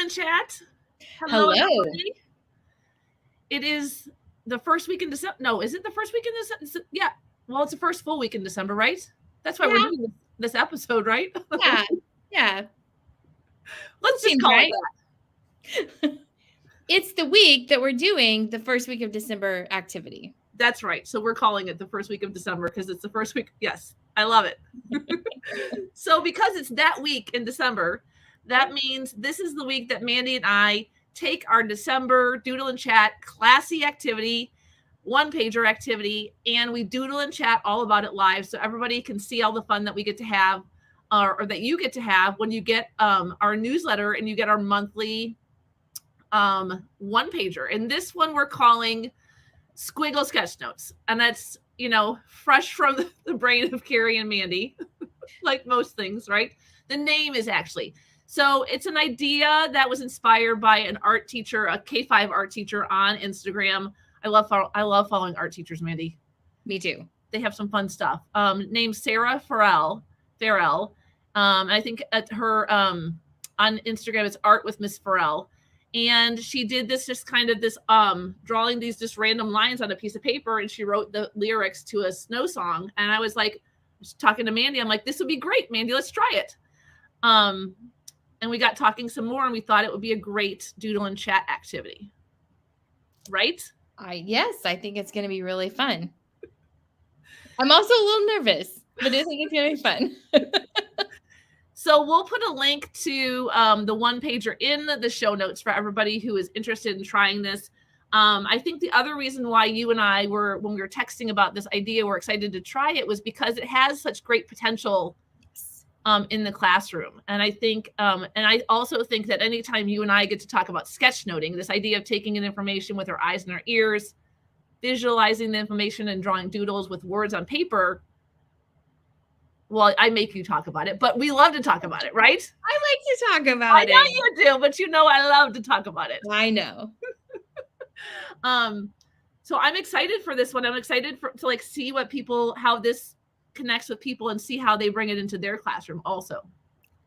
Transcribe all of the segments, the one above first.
and Chat. Hello. Everybody. It is the first week in December. No, is it the first week in December? Yeah. Well, it's the first full week in December, right? That's why we're doing this episode, right? Yeah. Let's just call it that. It's the week that we're doing the first week of December activity. That's right. So we're calling it the first week of December because it's the first week. Yes, I love it. So because it's that week in December, that means this is the week that Mandi and I take our December Doodle and Chat classy activity, one-pager activity, and we doodle and chat all about it live so everybody can see all the fun that we get to have or that you get to have when you get our newsletter and you get our monthly one-pager. And this one we're calling Squiggle Sketchnotes. And that's, fresh from the brain of Carrie and Mandi, like most things, right? The name is actually. So it's an idea that was inspired by an art teacher, a K-5 art teacher on Instagram. I love following art teachers, Mandi. Me too. They have some fun stuff. Named Sara Farrell. I think at her on Instagram, it's Art with Miss Farrell. And she did this drawing these just random lines on a piece of paper, and she wrote the lyrics to a snow song. And I was talking to Mandi, I'm like, this would be great, Mandi, let's try it. And we got talking some more, and we thought it would be a great doodle and chat activity. Right? Yes, I think it's going to be really fun. I'm also a little nervous, but I think it's going to be fun. So we'll put a link to the one-pager in the show notes for everybody who is interested in trying this. I think the other reason why you and I when we were texting about this idea, we're excited to try it was because it has such great potential in the classroom. And I think, and I also think that anytime you and I get to talk about sketchnoting, this idea of taking in information with our eyes and our ears, visualizing the information and drawing doodles with words on paper. Well, I make you talk about it, but we love to talk about it, right? I like to talk about it. I know you do, but I love to talk about it. I know. So I'm excited for this one. I'm excited to see how this connects with people and see how they bring it into their classroom also.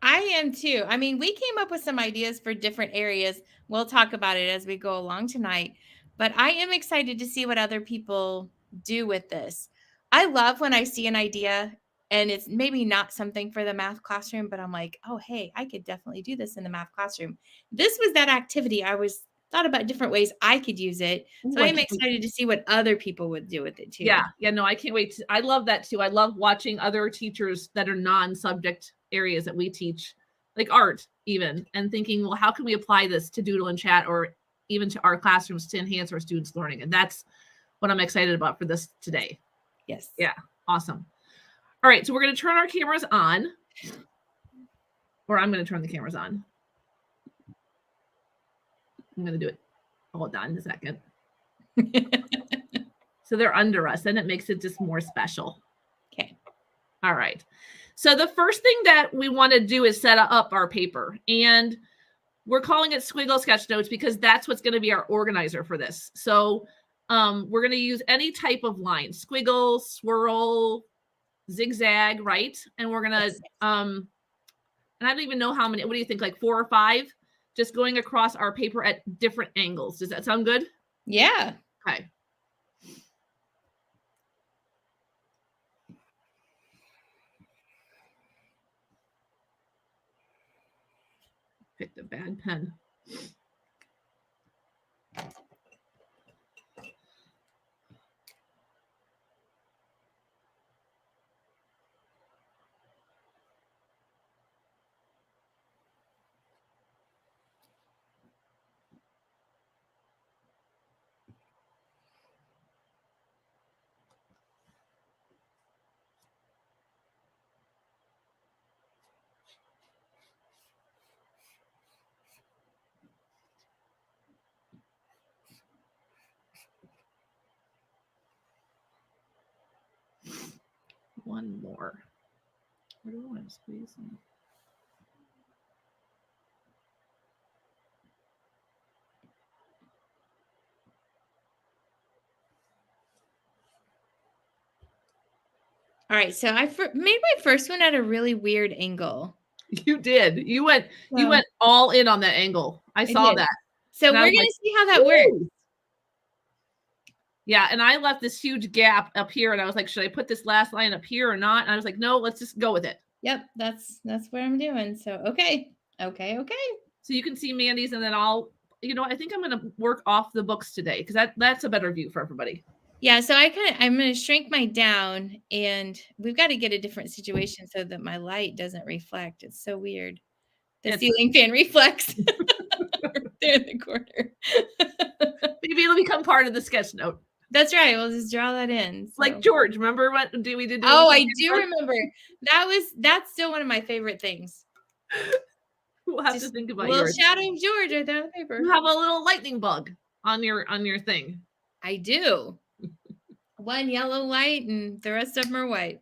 I am too. I mean, we came up with some ideas for different areas. We'll talk about it as we go along tonight, but I am excited to see what other people do with this. I love when I see an idea and it's maybe not something for the math classroom, but I'm like, oh, hey, I could definitely do this in the math classroom. This was that activity. I thought about different ways I could use it. So I'm excited to see what other people would do with it too. Yeah. No, I can't wait. I love that too. I love watching other teachers that are non-subject areas that we teach, like art even, and thinking, well, how can we apply this to Doodle and Chat or even to our classrooms to enhance our students' learning? And that's what I'm excited about for this today. Yes. Yeah. Awesome. All right. So we're going to turn our cameras on, or I'm going to turn the cameras on. I'm going to do it. Hold on a second. So they're under us, and it makes it just more special. Okay. All right. So the first thing that we want to do is set up our paper, and we're calling it Squiggle Sketchnotes because that's what's going to be our organizer for this. So we're going to use any type of line, squiggle, swirl, zigzag, right? And we're going to, and I don't even know how many, what do you think, like 4 or 5? Just going across our paper at different angles. Does that sound good? Yeah. Okay. Picked a bad pen. One more. Where do I want to squeeze in? All right. So I made my first one at a really weird angle. You did. You went all in on that angle. I saw that. So we're going to see how that works. Yeah, and I left this huge gap up here, and I was like, should I put this last line up here or not? And I was like, no, let's just go with it. Yep, that's what I'm doing. So, okay. So you can see Mandi's, and then I'll, I think I'm going to work off the books today because that's a better view for everybody. Yeah, so I'm going to shrink mine down, and we've got to get a different situation so that my light doesn't reflect. It's so weird. The ceiling fan reflects there in the corner. Maybe it'll become part of the sketch note. That's right. We'll just draw that in. So. Like George, remember what we did? Oh, I do remember. That's still one of my favorite things. We'll have to think about a little shadow of George right there on the paper. You have a little lightning bug on your thing. I do. One yellow light and the rest of them are white.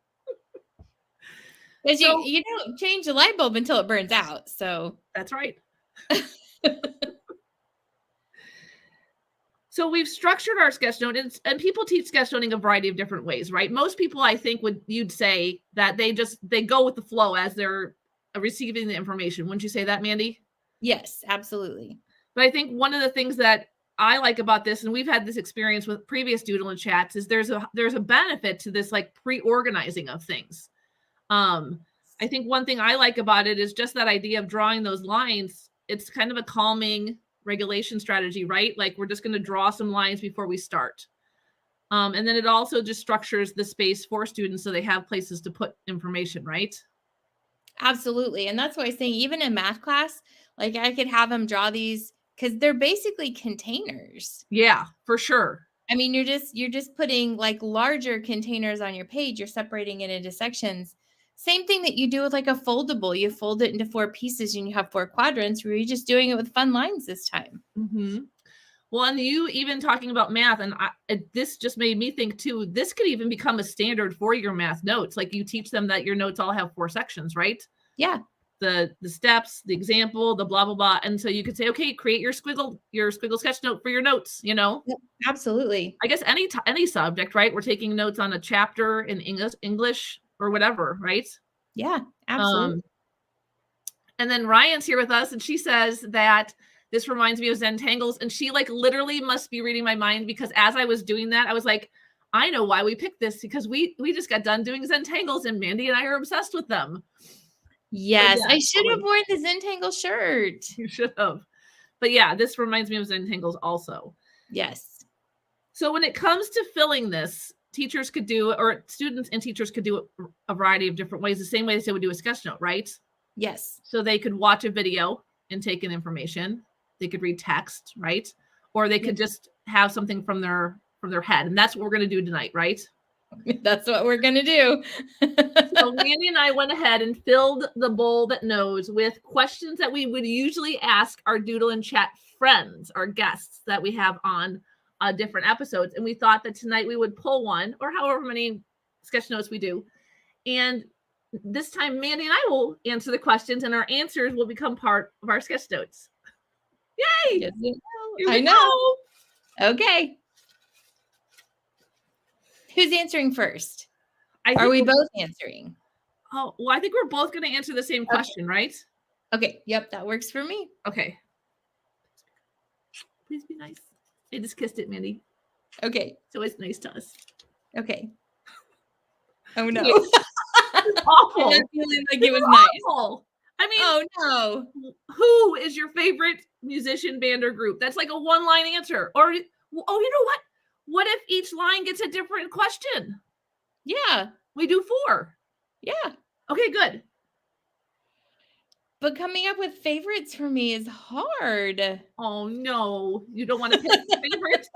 Because you don't change the light bulb until it burns out. So that's right. So we've structured our sketchnote, and people teach sketchnoting a variety of different ways, right? Most people, I think, you'd say that they go with the flow as they're receiving the information. Wouldn't you say that, Mandi? Yes, absolutely. But I think one of the things that I like about this, and we've had this experience with previous Doodle and Chats, is there's a benefit to this like pre-organizing of things. I think one thing I like about it is just that idea of drawing those lines. It's kind of a calming regulation strategy, right? Like we're just going to draw some lines before we start. And then it also just structures the space for students so they have places to put information, right? Absolutely. And that's why I'm saying even in math class, like I could have them draw these because they're basically containers. Yeah, for sure. I mean, you're just putting like larger containers on your page. You're separating it into sections. Same thing that you do with like a foldable. You fold it into 4 pieces and you have 4 quadrants where you're just doing it with fun lines this time. Mm-hmm. Well, and you even talking about math, and this just made me think too, this could even become a standard for your math notes. Like you teach them that your notes all have 4 sections, right? Yeah. The steps, the example, the blah, blah, blah. And so you could say, okay, create your Squiggle sketch note for your notes, Yep, absolutely. I guess any subject, right? We're taking notes on a chapter in English or whatever, right? Yeah, absolutely. And then Ryan's here with us, and she says that this reminds me of Zentangles, and she like literally must be reading my mind because as I was doing that, I was like, I know why we picked this because we just got done doing Zentangles, and Mandi and I are obsessed with them. Yes, I should have worn the Zentangle shirt. You should have. But yeah, this reminds me of Zentangles also. Yes. So when it comes to filling this, teachers could do, or students and teachers could do it a variety of different ways, the same way they would do a sketch note, right? Yes. So they could watch a video and take in information. They could read text, right? Or they could just have something from their head. And that's what we're going to do tonight, right? That's what we're going to do. So Mandi and I went ahead and filled the bowl that knows with questions that we would usually ask our Doodle and Chat friends, our guests that we have on different episodes. And we thought that tonight we would pull one, or however many sketch notes we do. And this time Mandi and I will answer the questions, and our answers will become part of our sketch notes. Yay! Yes, I know. Okay. Who's answering first? Are we both answering? Oh, well, I think we're both going to answer the same question, right? Okay. Yep, that works for me. Okay. Please be nice. I just kissed it, Mandi. Okay. So it's nice to us. Okay. Oh no. It's awful. I'm not feeling like it was nice. I mean, oh no. Who is your favorite musician, band, or group? That's like a one-line answer. Or, you know what? What if each line gets a different question? Yeah. We do 4. Yeah. Okay, good. But coming up with favorites for me is hard. Oh, no. You don't want to pick a favorite?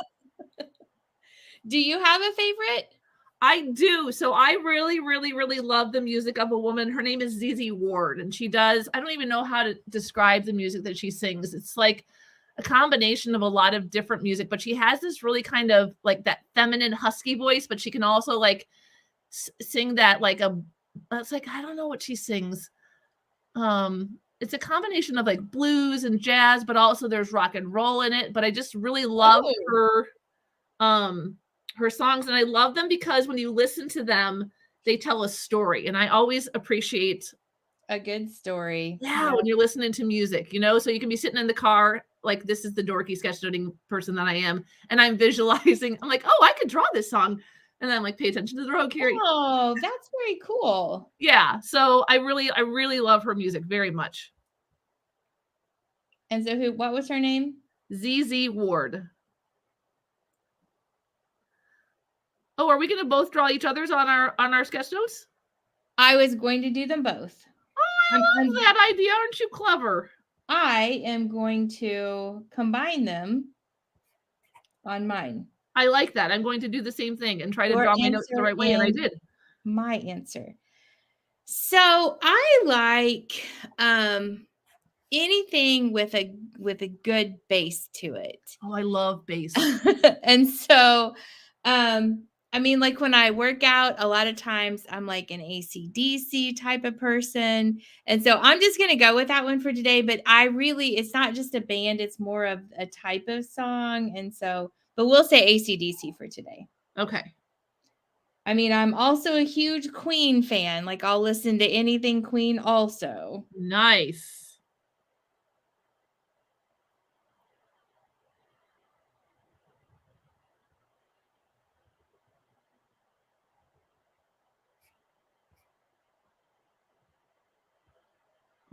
Do you have a favorite? I do. So I really, really, really love the music of a woman. Her name is ZZ Ward, and she does, I don't even know how to describe the music that she sings. It's like a combination of a lot of different music, but she has this really kind of like that feminine husky voice, but she can also like sing that like it's like, I don't know what she sings. It's a combination of like blues and jazz, but also there's rock and roll in it. But I just really love her songs, and I love them because when you listen to them, they tell a story, and I always appreciate a good story. Yeah, when you're listening to music, you know, so you can be sitting in the car, like this is the dorky sketchnoting person that I am, and I'm visualizing. I'm like, oh, I could draw this song, and then I'm like, pay attention to the road, Carrie. Oh, that's very cool. Yeah, so I really love her music very much. And so what was her name? ZZ Ward. Oh, are we gonna both draw each other's on our sketch notes? I was going to do them both. Oh, I love that idea. Aren't you clever? I am going to combine them on mine. I like that. I'm going to do the same thing and try to Your draw my notes the right way, and I did. My answer. So I like anything with a good base to it. Oh, I love bass. And so I mean, like when I work out, a lot of times I'm like an AC/DC type of person. And so I'm just going to go with that one for today. But it's not just a band, it's more of a type of song. And so, but we'll say AC/DC for today. Okay. I mean, I'm also a huge Queen fan. Like I'll listen to anything Queen also. Nice.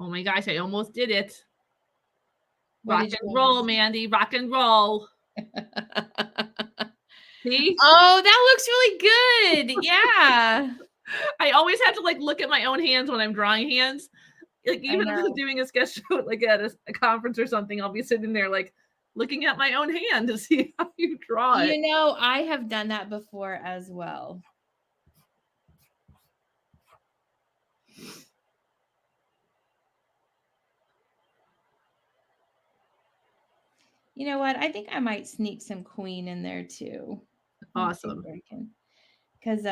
Oh my gosh, I almost did it. Rock and roll, Mandi. Rock and roll. See? Oh, that looks really good. Yeah. I always have to like look at my own hands when I'm drawing hands. Like even doing a sketch note like at a conference or something, I'll be sitting there like looking at my own hand to see how you draw it. You know, I have done that before as well. You know what? I think I might sneak some Queen in there too. Awesome. Because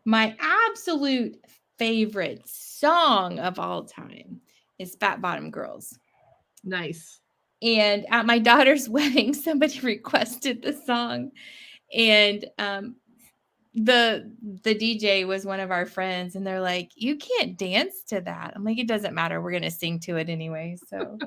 my absolute favorite song of all time is Fat Bottom Girls. Nice. And at my daughter's wedding, somebody requested the song. And the DJ was one of our friends, and they're like, you can't dance to that. I'm like, it doesn't matter. We're going to sing to it anyway. So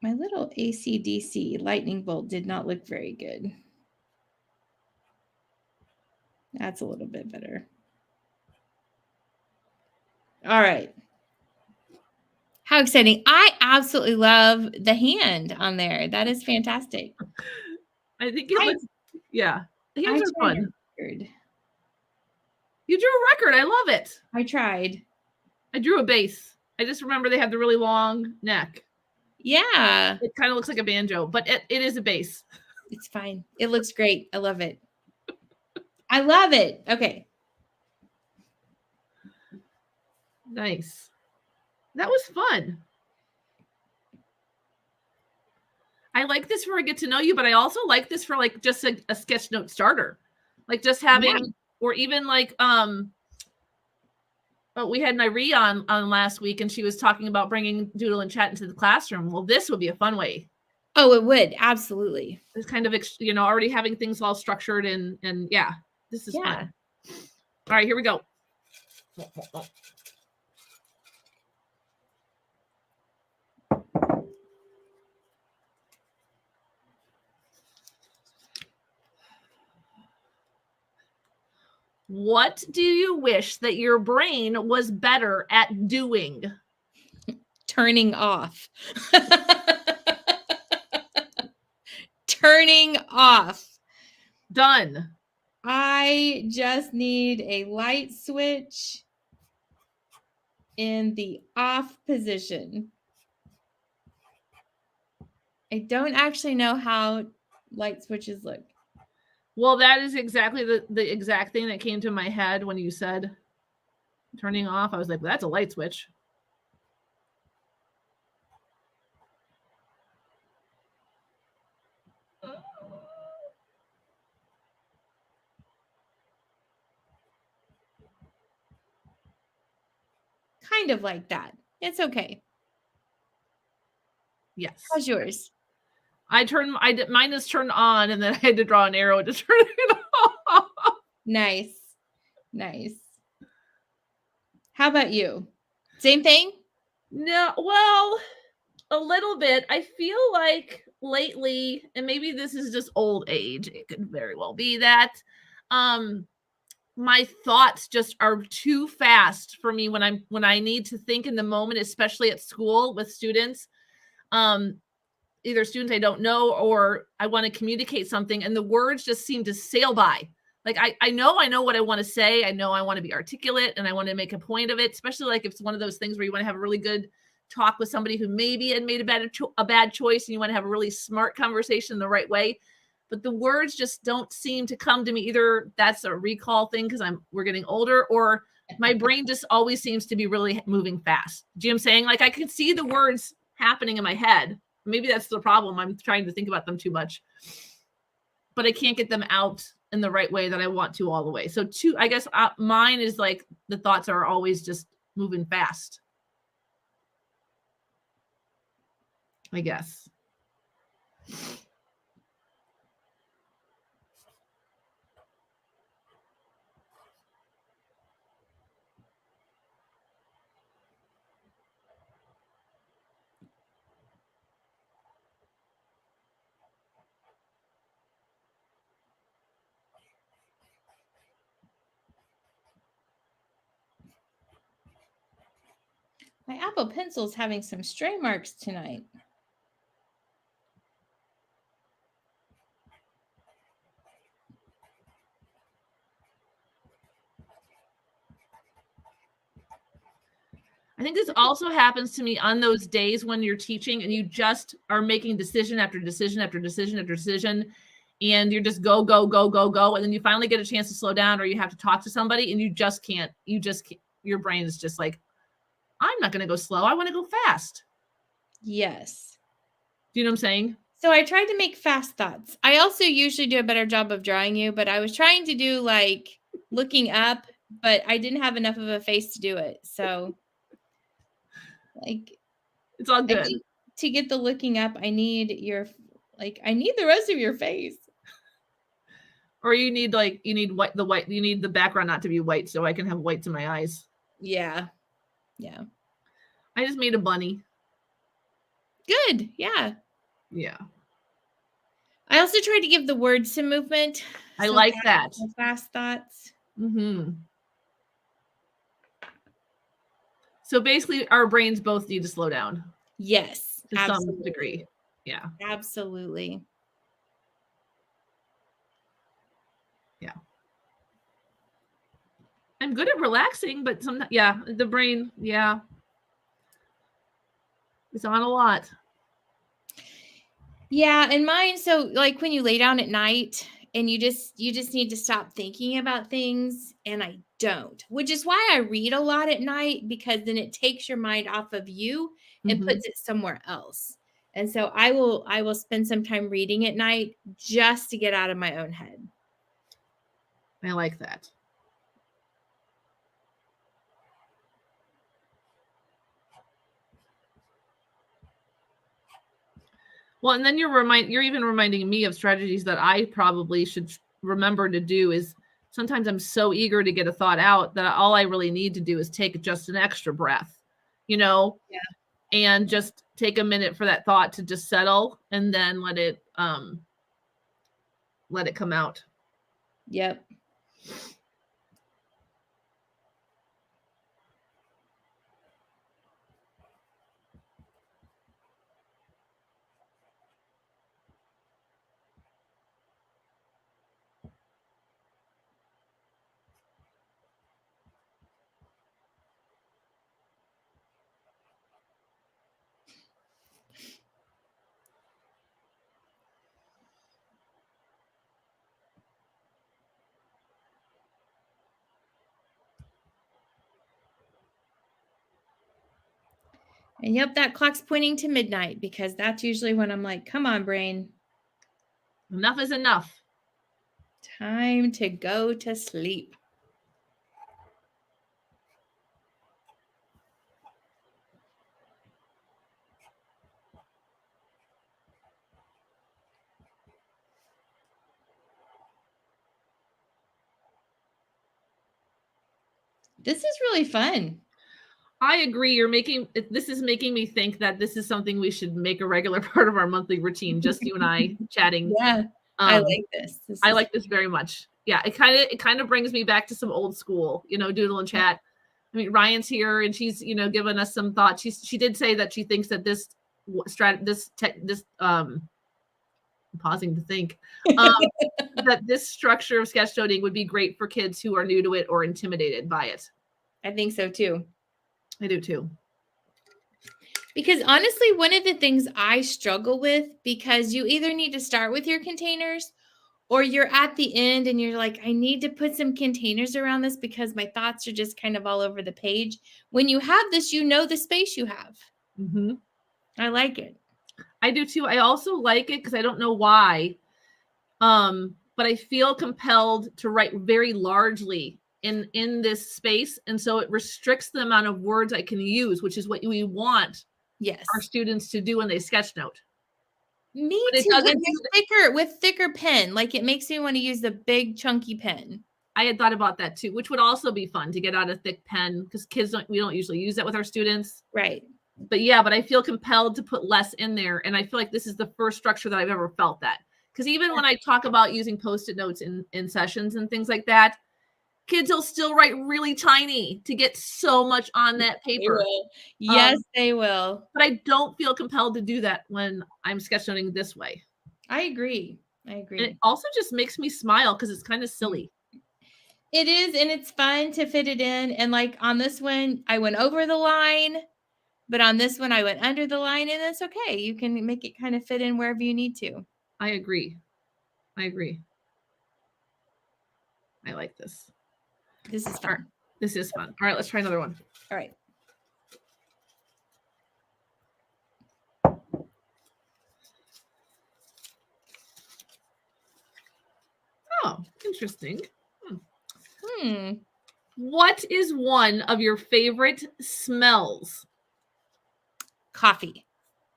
my little AC/DC lightning bolt did not look very good. That's a little bit better. All right. How exciting. I absolutely love the hand on there. That is fantastic. I think it looks, yeah. The hands are fun. You drew a record. I love it. I tried. I drew a bass. I just remember they have the really long neck. Yeah. It kind of looks like a banjo, but it is a bass. It's fine. It looks great. I love it. I love it. Okay. Nice. That was fun. I like this for a get to know you, but I also like this for like just a sketch note starter. Like just having, or even like, we had Nairi on last week, and she was talking about bringing Doodle and Chat into the classroom. Well, this would be a fun way. Oh, it would. Absolutely. It's kind of, you know, already having things all structured and yeah, this is fun. All right, here we go. What do you wish that your brain was better at doing? Turning off. Turning off. Done. I just need a light switch in the off position. I don't actually know how light switches look. Well, that is exactly the exact thing that came to my head when you said turning off. I was like, well, that's a light switch. kind of like that. It's okay. Yes. How's yours? Mine is turned on, and then I had to draw an arrow to turn it off. Nice. Nice. How about you? Same thing? No, well, a little bit. I feel like lately, and maybe this is just old age, it could very well be that my thoughts just are too fast for me when I need to think in the moment, especially at school with students. Either students I don't know or I want to communicate something, and the words just seem to sail by. Like I know what I want to say. I know I want to be articulate and I want to make a point of it, especially like if it's one of those things where you want to have a really good talk with somebody who maybe had made a bad choice, and you want to have a really smart conversation the right way. But the words just don't seem to come to me. Either that's a recall thing because we're getting older, or my brain just always seems to be really moving fast. Do you know what I'm saying? Like I can see the words happening in my head. Maybe that's the problem. I'm trying to think about them too much, but I can't get them out in the right way that I want to all the way. So I guess mine is like the thoughts are always just moving fast, I guess. My Apple Pencil's having some stray marks tonight. I think this also happens to me on those days when you're teaching and you just are making decision after decision after decision after decision, and you're just go, go, go, go, go. And then you finally get a chance to slow down, or you have to talk to somebody and you just can't. Your brain is just like, I'm not going to go slow. I want to go fast. Yes. Do you know what I'm saying? So I tried to make fast thoughts. I also usually do a better job of drawing you, but I was trying to do like looking up, but I didn't have enough of a face to do it. So like it's all good. To get the looking up, I need the rest of your face. Or you need the background not to be white so I can have whites in my eyes. Yeah. Yeah. I just made a bunny. Good. Yeah. Yeah. I also tried to give the words some movement. I like that. Fast thoughts. Mm-hmm. So basically our brains both need to slow down. Yes. To some degree. Yeah. Absolutely. Yeah. I'm good at relaxing, but sometimes, the brain, it's on a lot. Yeah, and mine, so like when you lay down at night and you just need to stop thinking about things, and I don't, which is why I read a lot at night, because then it takes your mind off of you and puts it somewhere else. And so I will spend some time reading at night just to get out of my own head. I like that. Well, and then you're even reminding me of strategies that I probably should remember to do. Is sometimes I'm so eager to get a thought out that all I really need to do is take just an extra breath, and just take a minute for that thought to just settle, and then let it come out. Yep. And yep, that clock's pointing to midnight, because that's usually when I'm like, come on, brain. Enough is enough. Time to go to sleep. This is really fun. I agree. This is making me think that this is something we should make a regular part of our monthly routine. Just you and I chatting. Yeah, I like this. I like this very much. Yeah, it kind of brings me back to some old school, Doodle and Chat. I mean, Ryan's here and she's, given us some thoughts. She did say that she thinks that I'm pausing to think, that this structure of sketchnoting would be great for kids who are new to it or intimidated by it. I think so too. I do too. Because honestly, one of the things I struggle with, because you either need to start with your containers or you're at the end and you're like, I need to put some containers around this because my thoughts are just kind of all over the page. When you have this, you know the space you have. Mm-hmm. I like it. I do too. I also like it because I don't know why, but I feel compelled to write very largely in this space, and so it restricts the amount of words I can use, which is what we want our students to do when they sketchnote. Me too. With thicker pen, like it makes me want to use the big chunky pen. I had thought about that too, which would also be fun to get out a thick pen because we don't usually use that with our students. Right. But yeah, but I feel compelled to put less in there, and I feel like this is the first structure that I've ever felt that. Because even when I talk about using Post-it notes in sessions and things like that, kids will still write really tiny to get so much on that paper. Yes, they will. But I don't feel compelled to do that when I'm sketchnoting this way. I agree. And it also just makes me smile because it's kind of silly. It is, and it's fun to fit it in. And like on this one, I went over the line, but on this one, I went under the line, and that's okay. You can make it kind of fit in wherever you need to. I agree. I like this. This is fun. This is fun. All right, let's try another one. All right. Oh, interesting. What is one of your favorite smells? Coffee.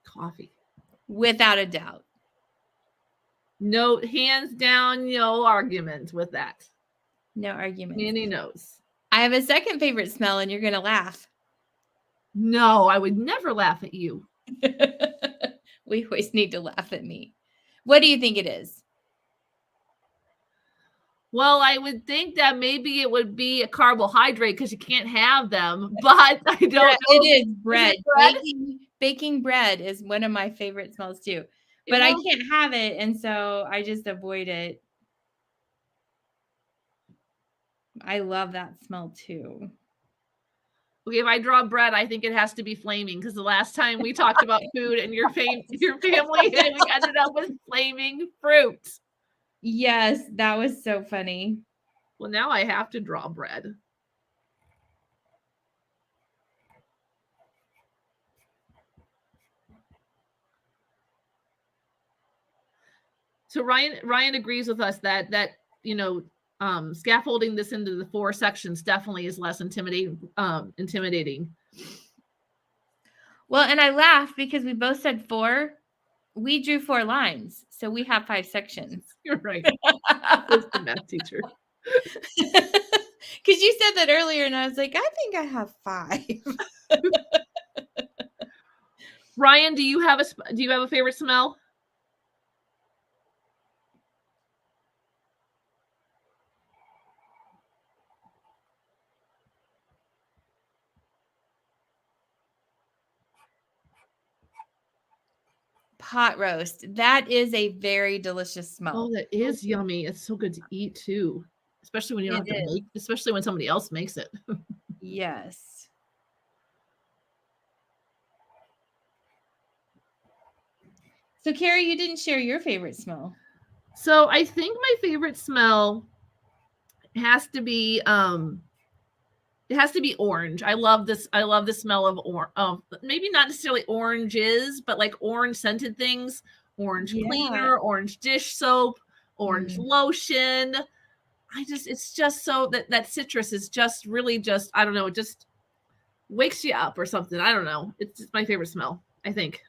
Coffee. Without a doubt. No, hands down, no argument with that. No argument. Mandi knows. I have a second favorite smell, and you're going to laugh. No, I would never laugh at you. We always need to laugh at me. What do you think it is? Well, I would think that maybe it would be a carbohydrate because you can't have them, but I don't know. It is bread. Baking bread is one of my favorite smells too. But I can't have it, and so I just avoid it. I love that smell too. Okay, if I draw bread, I think it has to be flaming because the last time we talked about food and your family, we ended up with flaming fruit. Yes, that was so funny. Well, now I have to draw bread. So Ryan agrees with us that scaffolding this into the 4 sections definitely is less intimidating. Well, and I laughed because we both said 4. We drew 4 lines, so we have 5 sections. You're right. That's the math teacher. Because you said that earlier, and I was like, I think I have 5. Ryan, do you have a favorite smell? Pot roast. That is a very delicious smell. Oh, that is yummy. It's so good to eat too, especially when you don't have to make, especially when somebody else makes it. Yes. So, Carrie, you didn't share your favorite smell. So I think my favorite smell has to be orange. I love this. I love the smell of maybe not necessarily oranges, but like orange scented things, orange cleaner, orange dish soap, orange lotion. It's just so that citrus is just really just, I don't know, it just wakes you up or something. I don't know. It's just my favorite smell, I think.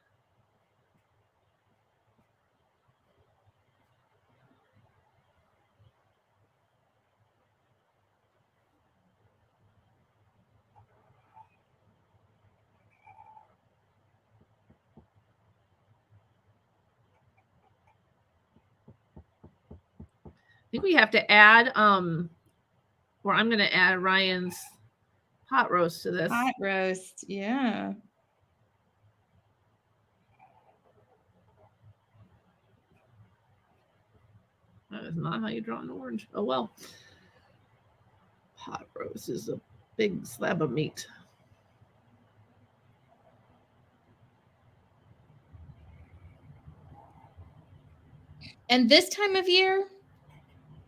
think we have to add, or I'm going to add Ryan's pot roast to this. Pot roast, yeah. That is not how you draw an orange. Oh, well. Pot roast is a big slab of meat. And this time of year,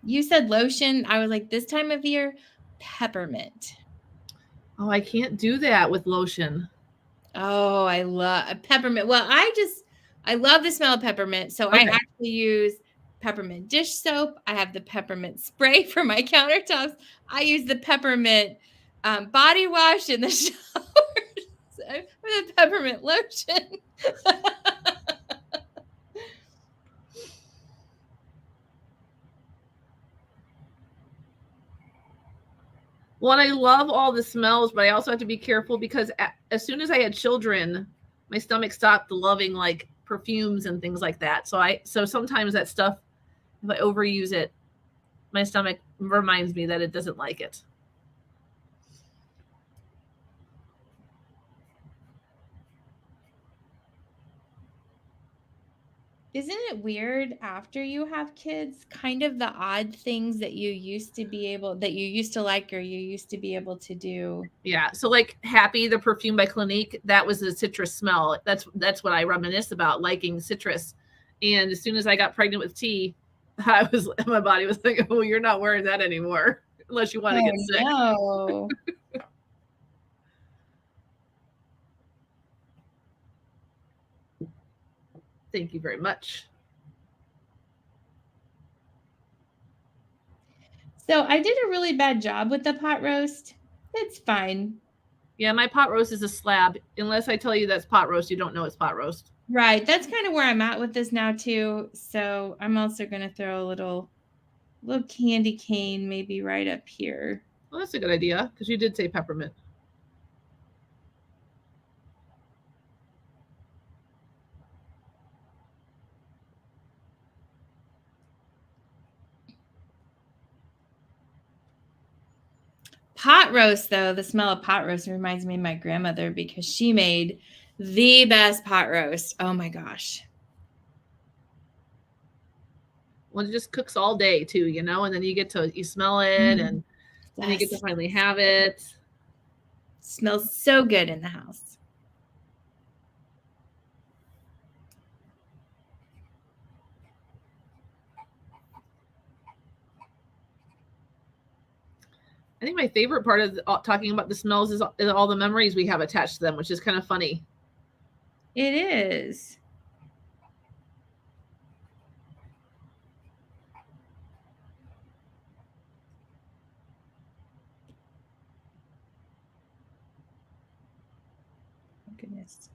you said lotion. I was like, this time of year, peppermint. Oh, I can't do that with lotion. Oh, I love peppermint. Well, I love the smell of peppermint. So I actually use peppermint dish soap. I have the peppermint spray for my countertops. I use the peppermint body wash in the shower. With the peppermint lotion. Well, I love all the smells, but I also have to be careful because as soon as I had children, my stomach stopped loving like perfumes and things like that. So sometimes that stuff, if I overuse it, my stomach reminds me that it doesn't like it. Isn't it weird after you have kids, kind of the odd things that you used to like, or you used to be able to do? Yeah. So like Happy, the perfume by Clinique, that was the citrus smell. That's what I reminisce about, liking citrus. And as soon as I got pregnant with T, my body was like, oh, you're not wearing that anymore unless you want to get sick. No. Thank you very much. So I did a really bad job with the pot roast. It's fine. Yeah, my pot roast is a slab. Unless I tell you that's pot roast, you don't know it's pot roast. Right. That's kind of where I'm at with this now too. So I'm also going to throw a little candy cane maybe right up here. Well, that's a good idea because you did say peppermint. Pot roast, though, the smell of pot roast reminds me of my grandmother because she made the best pot roast. Oh my gosh. Well, it just cooks all day too, you know, and then you smell it and then you get to finally have it. Smells so good in the house. I think my favorite part of talking about the smells is all the memories we have attached to them, which is kind of funny. It is. Oh, goodness.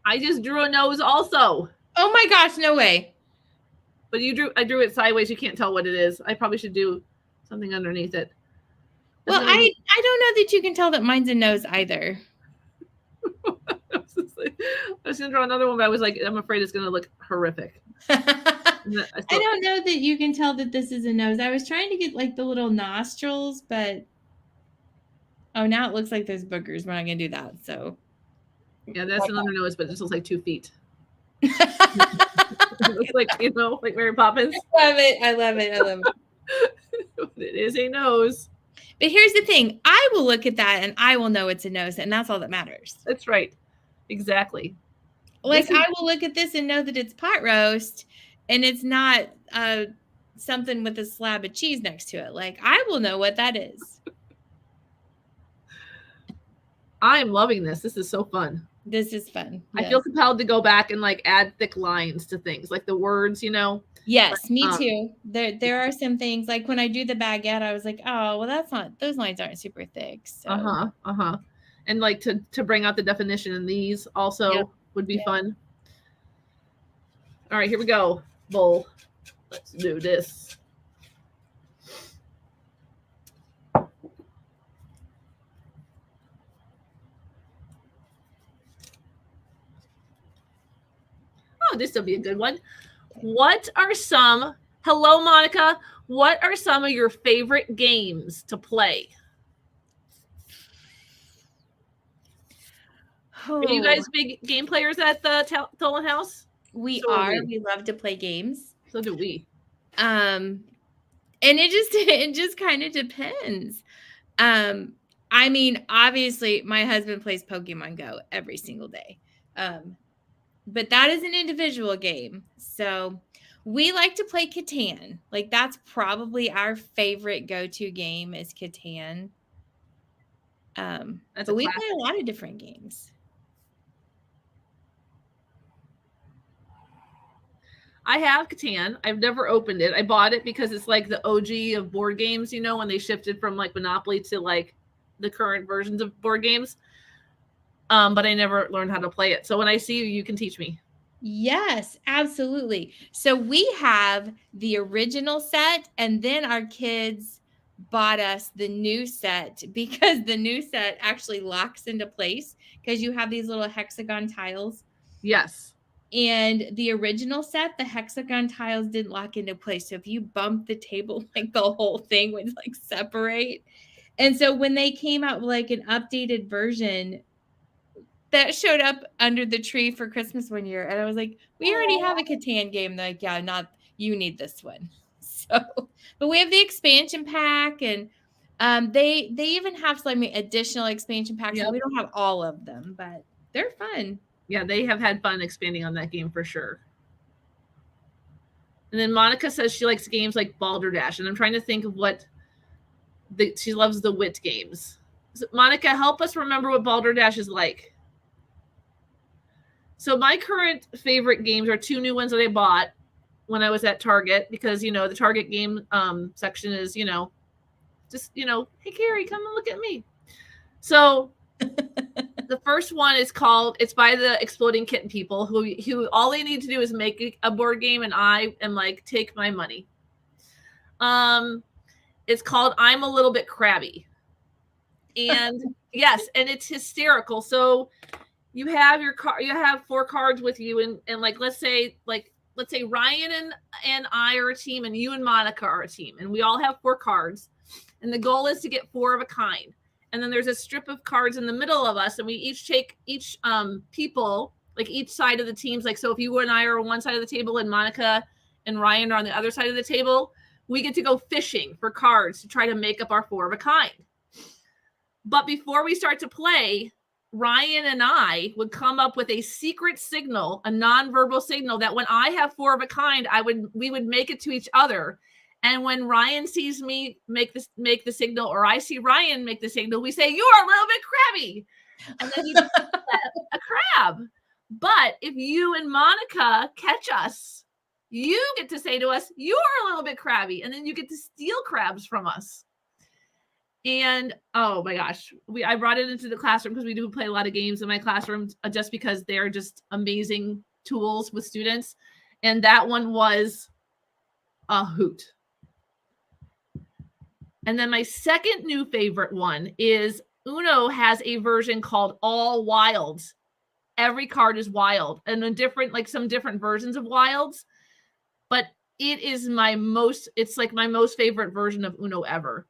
I just drew a nose also. Oh my gosh, no way. But I drew it sideways. You can't tell what it is. I probably should do something underneath it. Well, I don't know that you can tell that mine's a nose either. I was going to draw another one, but I was like, I'm afraid it's going to look horrific. I don't know that you can tell that this is a nose. I was trying to get like the little nostrils, but oh, now it looks like there's boogers. We're not going to do that. So yeah, that's another nose, but it just looks like 2 feet. It looks like, you know, like Mary Poppins. I love it. It is a nose. But here's the thing. I will look at that and I will know it's a nose, and that's all that matters. That's right. Exactly. Like I will look at this and know that it's pot roast and it's not something with a slab of cheese next to it. Like I will know what that is. I'm loving this. This is so fun. This is fun. Yes. I feel compelled to go back and like add thick lines to things, like the words, you know. Yes, me too. There are some things like when I do the baguette, I was like, oh, well, those lines aren't super thick. So. and like to bring out the definition in these also would be fun. All right, here we go. Bowl. Let's do this. Oh, this will be a good one. What are some, hello, Monica. What are some of your favorite games to play? Oh. Are you guys big game players at the Tolen house? We are. We love to play games. So do we. And it just kind of depends. I mean, obviously, my husband plays Pokemon Go every single day. But that is an individual game. So we like to play Catan. Like, that's probably our favorite go-to game is Catan. But we play a lot of different games. I have Catan. I've never opened it. I bought it because it's like the OG of board games, you know, when they shifted from like Monopoly to like the current versions of board games. But I never learned how to play it. So when I see you, you can teach me. Yes, absolutely. So we have the original set, and then our kids bought us the new set because the new set actually locks into place because you have these little hexagon tiles. Yes. And the original set, the hexagon tiles didn't lock into place. So if you bump the table, like the whole thing would like separate. And so when they came out with like an updated version, that showed up under the tree for Christmas one year. And I was like, we already have a Catan game. They're like, yeah, not you need this one. So, but we have the expansion pack, and they even have some additional expansion packs. Yep. So we don't have all of them, but they're fun. Yeah, they have had fun expanding on that game for sure. And then Monica says she likes games like Balderdash, and I'm trying to think of what she loves the wit games. So Monica, help us remember what Balderdash is like. So my current favorite games are two new ones that I bought when I was at Target because, you know, the Target game section is, you know, just, you know, hey, Carrie, come and look at me. So the first one is called, it's by the Exploding Kitten people who all they need to do is make a board game and I am like, take my money. It's called I'm a Little Bit Crabby. And yes, and it's hysterical. So you have your card, you have 4 cards with you, and like let's say Ryan and I are a team, and you and Monica are a team, and we all have 4 cards, and the goal is to get 4 of a kind. And then there's a strip of cards in the middle of us, and we each take people, like each side of the teams. Like, so if you and I are on one side of the table and Monica and Ryan are on the other side of the table, we get to go fishing for cards to try to make up our 4 of a kind. But before we start to play, Ryan and I would come up with a secret signal, a nonverbal signal that when I have 4 of a kind, we would make it to each other. And when Ryan sees me make the signal, or I see Ryan make the signal, we say, "You are a little bit crabby," and then he does a crab. But if you and Monica catch us, you get to say to us, "You are a little bit crabby," and then you get to steal crabs from us. And oh my gosh, I brought it into the classroom because we do play a lot of games in my classroom just because they're just amazing tools with students. And that one was a hoot. And then my second new favorite one is Uno has a version called All Wilds. Every card is wild, and some different versions of wilds. But it's my most favorite version of Uno ever.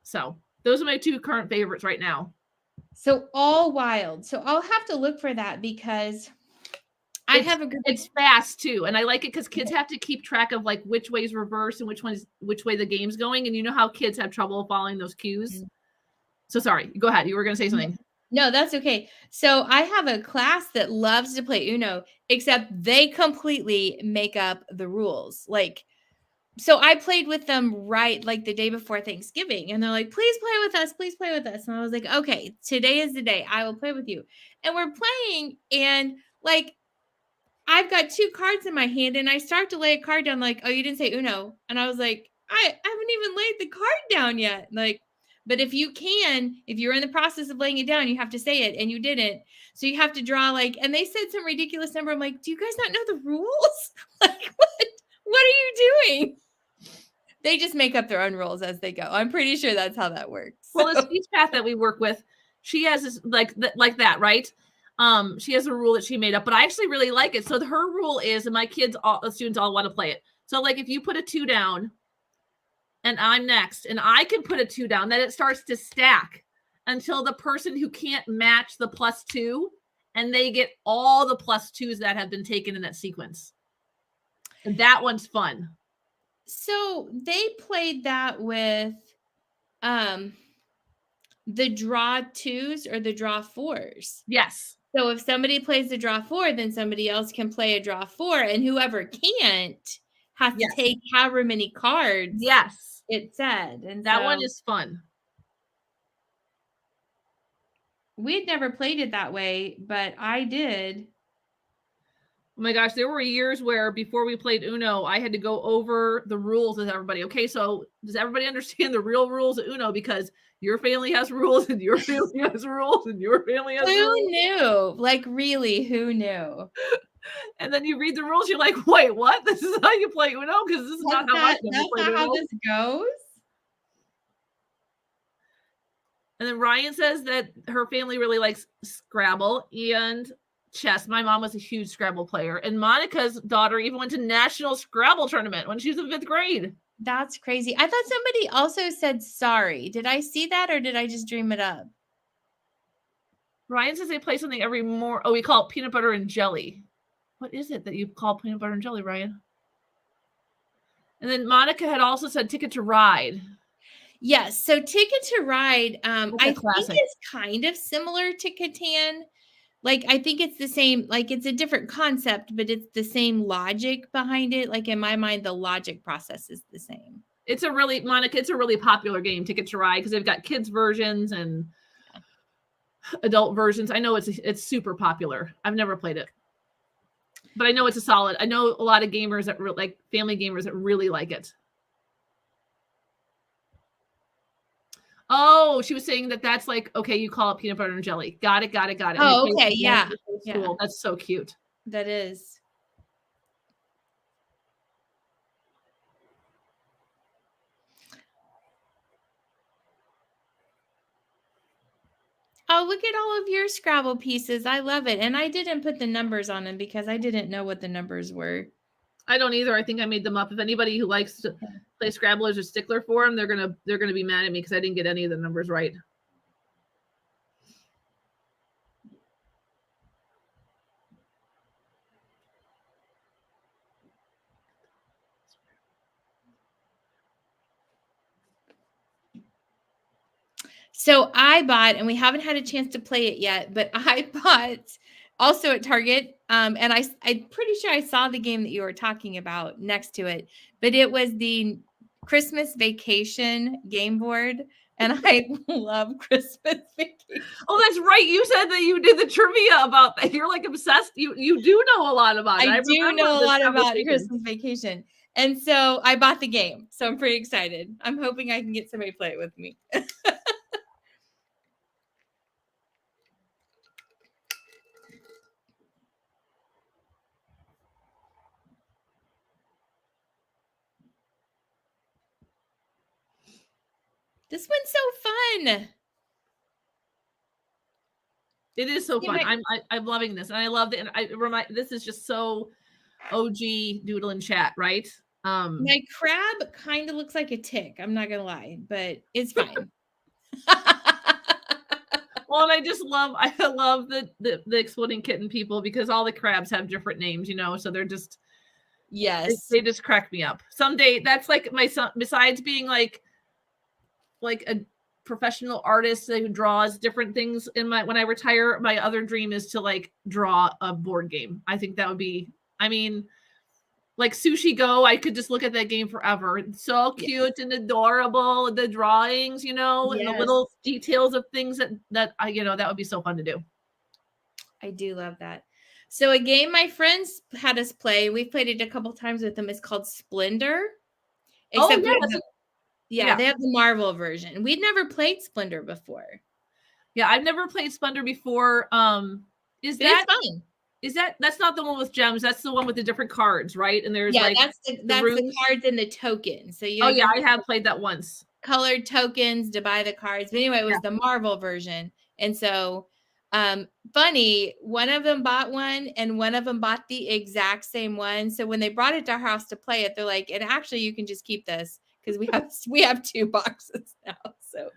So those are my 2 current favorites right now. So All Wild. So I'll have to look for that because it's fast too, and I like it because kids have to keep track of like which way's reverse and which way the game's going, and you know how kids have trouble following those cues. Mm-hmm. So sorry, go ahead. You were going to say something. No, that's okay. So I have a class that loves to play Uno, except they completely make up the rules. Like, so I played with them right like the day before Thanksgiving, and they're like, please play with us. Please play with us. And I was like, okay, today is the day I will play with you. And we're playing, and like, I've got 2 cards in my hand, and I start to lay a card down like, oh, you didn't say Uno. And I was like, I haven't even laid the card down yet. Like, But if you're in the process of laying it down, you have to say it, and you didn't. So you have to draw like, and they said some ridiculous number. I'm like, do you guys not know the rules? Like, what are you doing? They just make up their own rules as they go. I'm pretty sure that's how that works. Well, the speech path that we work with, she has this like that, right? She has a rule that she made up, but I actually really like it. So her rule is, and my the students all want to play it. So like if you put a 2 down and I'm next and I can put a 2 down, then it starts to stack until the person who can't match the +2, and they get all the +2s that have been taken in that sequence. And that one's fun. So they played that with the draw 2s or the draw 4s. Yes. So if somebody plays the draw 4, then somebody else can play a draw 4, and whoever can't has to take however many cards. Yes. It said. And that one is fun. We had never played it that way, but I did. Oh my gosh, there were years where before we played Uno, I had to go over the rules with everybody. Okay, so does everybody understand the real rules of Uno? Because your family has rules, and your family has rules, and your family has rules. Who knew? Like, really, who knew? And then you read the rules, you're like, wait, what? This is how you play Uno? Because this is not how I play Uno. That's not how this goes? And then Ryan says that her family really likes Scrabble and chess. My mom was a huge Scrabble player, and Monica's daughter even went to national Scrabble tournament when she was in 5th grade. That's crazy. I thought somebody also said sorry. Did I see that, or did I just dream it up? Ryan says they play something every more. Oh, we call it peanut butter and jelly. What is it that you call peanut butter and jelly, Ryan? And then Monica had also said Ticket to Ride. Yes. So Ticket to Ride, I think it's kind of similar to Catan. Like, I think it's the same, like it's a different concept, but it's the same logic behind it. Like in my mind, the logic process is the same. It's a really, Monica, it's a really popular game, Ticket to Ride, because they've got kids versions and adult versions. I know it's super popular. I've never played it, but I know it's a solid. I know a lot of gamers that like family gamers that really like it. Oh, she was saying that that's like, okay, you call it peanut butter and jelly. Got it. Oh, okay. Yeah. Yeah. That's so cute. That is. Oh, look at all of your Scrabble pieces. I love it. And I didn't put the numbers on them because I didn't know what the numbers were. I don't either. I think I made them up. If anybody who likes to play Scrabble is a stickler for them, they're gonna be mad at me because I didn't get any of the numbers right. So I bought, and we haven't had a chance to play it yet, but I bought also at Target. And I'm pretty sure I saw the game that you were talking about next to it, but it was the Christmas Vacation game board. And I love Christmas Vacation. Oh, that's right. You said that you did the trivia about that. You're like obsessed. You do know a lot about it. I do know a lot about Christmas Vacation. And so I bought the game. So I'm pretty excited. I'm hoping I can get somebody to play it with me. This one's so fun. It is so fun. I'm loving this, and I love it. This is just so OG Doodle and Chat, right? My crab kind of looks like a tick. I'm not gonna lie, but it's fine. Well, and I love the exploding kitten people because all the crabs have different names, so they're just they just crack me up. Someday that's like my son. Besides being like a professional artist who draws different things when I retire, my other dream is to like draw a board game. I think that would be, like Sushi Go, I could just look at that game forever. It's so cute and adorable. The drawings, and the little details of things that that would be so fun to do. I do love that. So a game my friends had us play, we've played it a couple times with them, is called Splendor. Yeah, they have the Marvel version. We'd never played Splendor before. Yeah, I've never played Splendor before. Is that fun? That's not the one with gems? That's the one with the different cards, right? And there's that's the cards and the tokens. So you I have played that once. Colored tokens to buy the cards. But anyway, it was the Marvel version. And so funny, one of them bought one and one of them bought the exact same one. So when they brought it to our house to play it, they're like, and actually you can just keep this because we have 2 boxes now. So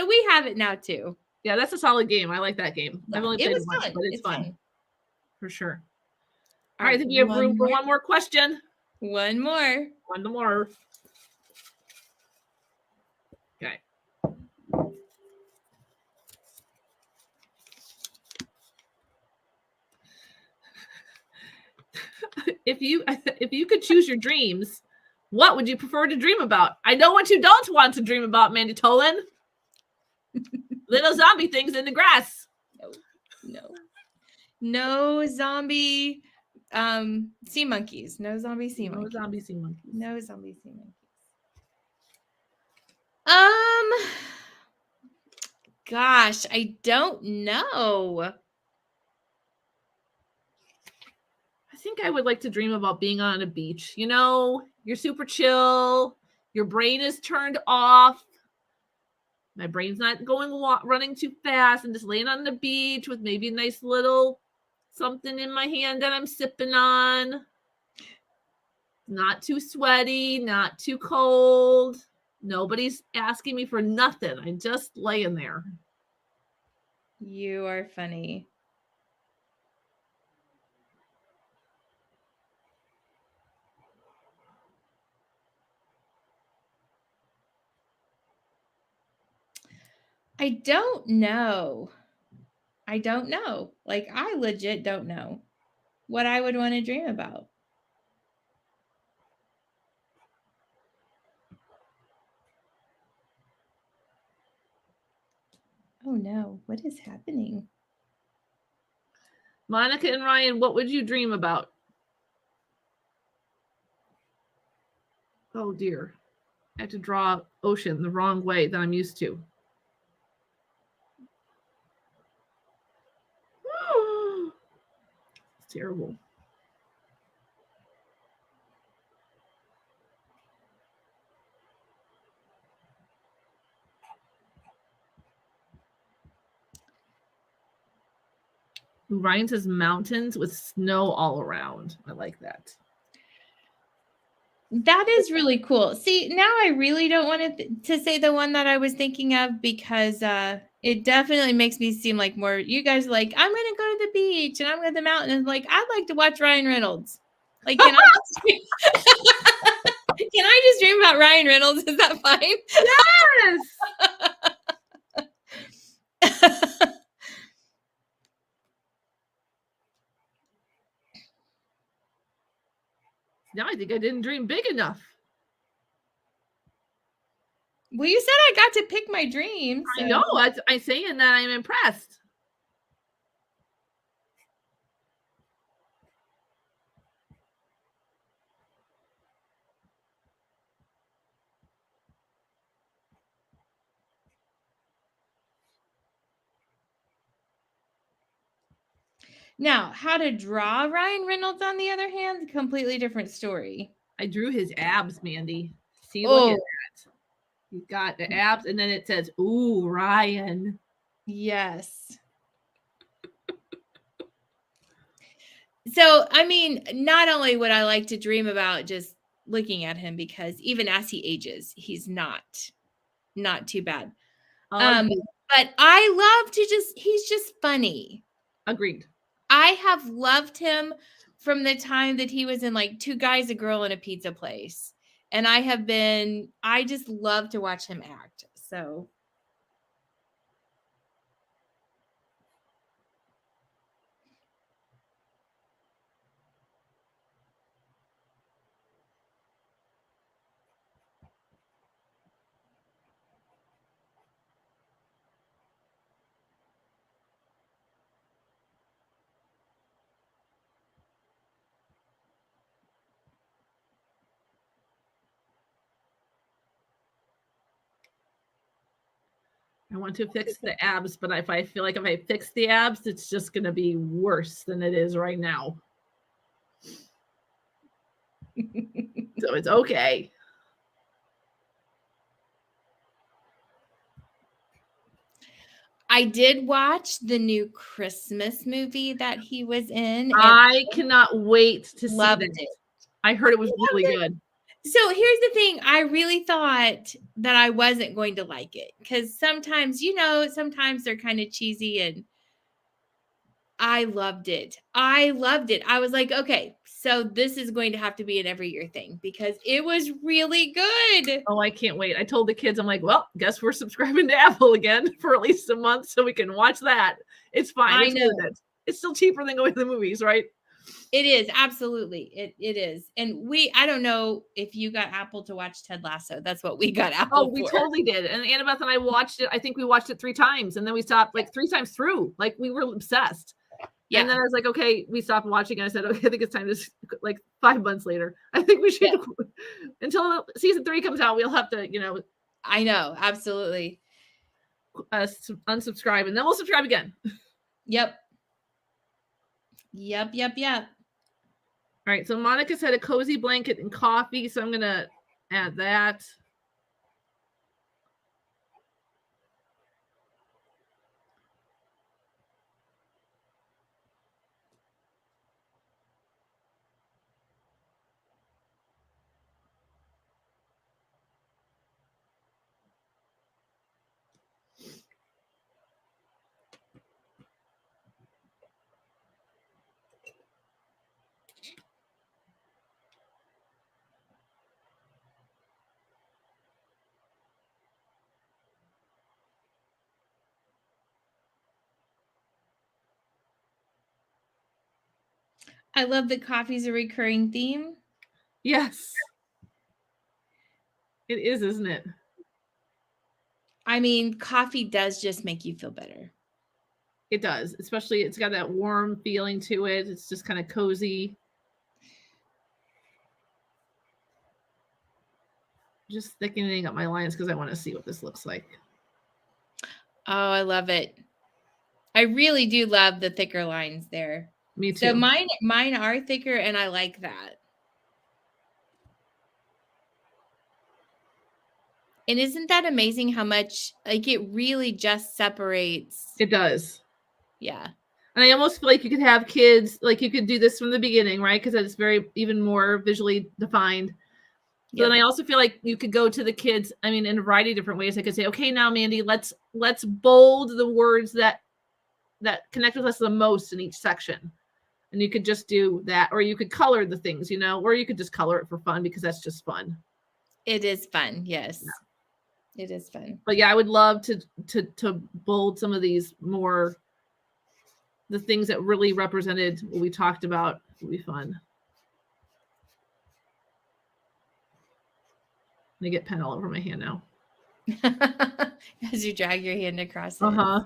we have it now too. Yeah, that's a solid game. I like that game. Yeah, I've only played it once, fun. but it's fun. For sure. All right, I think we have room for one more question. One more. Okay. If you could choose your dreams, what would you prefer to dream about? I know what you don't want to dream about, Mandi Tolen. Little zombie things in the grass. No zombie sea monkeys. No zombie sea monkeys. Gosh, I don't know. I think I would like to dream about being on a beach. You know, you're super chill. Your brain is turned off. My brain's not running too fast, and just laying on the beach with maybe a nice little something in my hand that I'm sipping on. Not too sweaty, not too cold. Nobody's asking me for nothing. I'm just laying there. You are funny. I don't know. Like, I legit don't know what I would want to dream about. Oh no, what is happening? Monica and Ryan, what would you dream about? Oh dear. I have to draw ocean the wrong way that I'm used to. It's terrible. Ryan says mountains with snow all around. I like that. That is really cool. See, now I really don't want to say the one that I was thinking of because it definitely makes me seem like more you guys are like, I'm going to go to the beach and I'm going to the mountain. And like, I'd like to watch Ryan Reynolds. Like, can I just dream about Ryan Reynolds? Is that fine? Yes. Now I think I didn't dream big enough. Well, you said I got to pick my dreams. So. I know. I'm saying that I'm impressed. Now, how to draw Ryan Reynolds, on the other hand, completely different story. I drew his abs, Mandi. See, look at that. He's got the abs, and then it says, ooh, Ryan. Yes. So, I mean, not only would I like to dream about just looking at him, because even as he ages, he's not too bad. But I love to he's just funny. Agreed. I have loved him from the time that he was in like Two Guys, a Girl, and a Pizza Place. And I just love to watch him act. So. I want to fix the abs, but if I feel like if I fix the abs, it's just going to be worse than it is right now. So it's okay. I did watch the new Christmas movie that he was in. I cannot wait to see loved that. it. I heard it was really good. So here's the thing. I really thought that I wasn't going to like it because sometimes, sometimes they're kind of cheesy, and I loved it. I loved it. I was like, okay, so this is going to have to be an every year thing because it was really good. Oh, I can't wait. I told the kids, I'm like, well, guess we're subscribing to Apple again for at least a month so we can watch that. It's fine. It's worth it. It's still cheaper than going to the movies, right? It is, absolutely. It is. And I don't know if you got Apple to watch Ted Lasso. That's what we got Apple Oh, we for. totally did. And Annabeth and I watched it. I think we watched it 3 times and then we stopped like 3 times through. Like we were obsessed. Yeah. And then I was like, okay, we stopped watching. And I said, okay, I think it's time to, like 5 months later, I think we should, until season 3 comes out, we'll have to, I know, absolutely. Unsubscribe and then we'll subscribe again. Yep. All right, so Monica said a cozy blanket and coffee, so I'm going to add that. I love that coffee's a recurring theme. Yes. It is, isn't it? I mean, coffee does just make you feel better. It does. Especially it's got that warm feeling to it. It's just kind of cozy. Just thickening up my lines because I want to see what this looks like. Oh, I love it. I really do love the thicker lines there. Me too. So mine are thicker and I like that. And isn't that amazing how much, like, it really just separates? It does. Yeah. And I almost feel like you could have kids, like you could do this from the beginning, right? Because it's even more visually defined. But then I also feel like you could go to the kids, I mean, in a variety of different ways. I could say, okay, now, Mandi, let's bold the words that connect with us the most in each section. And you could just do that, or you could color the things, or you could just color it for fun because that's just fun. It is fun. Yes. Yeah. It is fun. But yeah, I would love to bold some of these more, the things that really represented what we talked about. Would be fun. I get pen all over my hand now. As you drag your hand across it. I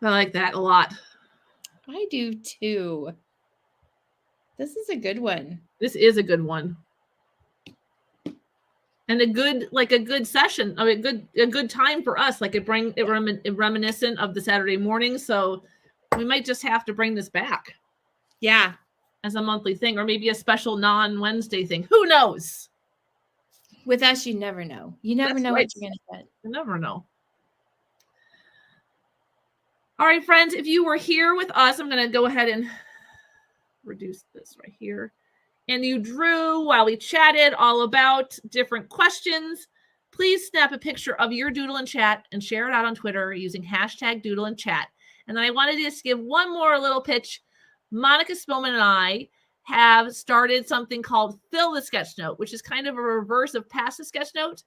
like that a lot. I do too. This is a good one. This is a good one. And a good session. I mean, a good time for us. Like it reminiscent of the Saturday morning. So we might just have to bring this back. Yeah. As a monthly thing, or maybe a special non-Wednesday thing. Who knows? With us, you never know. You never know what you're going to get. You never know. All right, friends, if you were here with us, I'm going to go ahead and reduce this right here. And you drew while we chatted all about different questions. Please snap a picture of your Doodle and Chat and share it out on Twitter using hashtag Doodle and Chat. And then I wanted to just give one more little pitch. Monica Spillman and I have started something called Fill the Sketchnote, which is kind of a reverse of Pass the Sketchnote,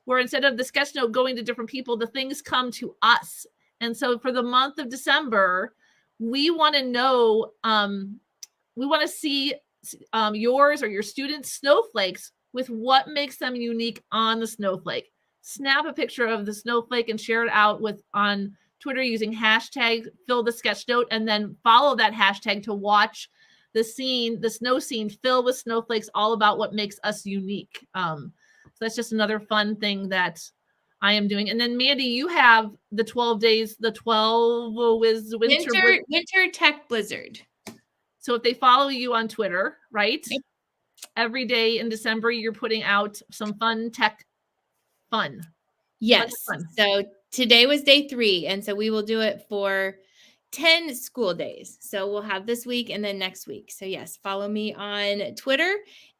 where instead of the Sketchnote going to different people, the things come to us. And so for the month of December, we want to know, we want to see yours or your students' snowflakes with what makes them unique on the snowflake. Snap a picture of the snowflake and share it out on Twitter using hashtag Fill the Sketchnote, and then follow that hashtag to watch the snow scene fill with snowflakes, all about what makes us unique. So that's just another fun thing that I am doing. And then Mandi, you have the 12 days, the 12 winter tech blizzard. So if they follow you on Twitter, right? Yep. Every day in December, you're putting out some fun tech fun. Yes. So today was day 3. And so we will do it for 10 school days. So we'll have this week and then next week. So yes, follow me on Twitter,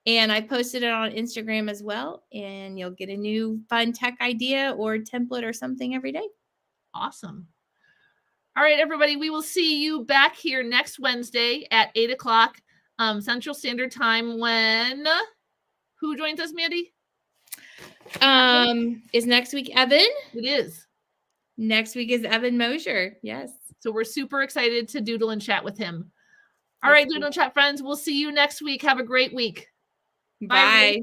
and I posted it on Instagram as well. And you'll get a new fun tech idea or template or something every day. Awesome. All right, everybody, we will see you back here next Wednesday at 8 o'clock Central Standard Time. When who joins us, Mandi? Is next week Evan? It is. Next week is Evan Mosher. Yes. So we're super excited to doodle and chat with him. All right, Doodle and Chat friends, we'll see you next week. Have a great week. Bye.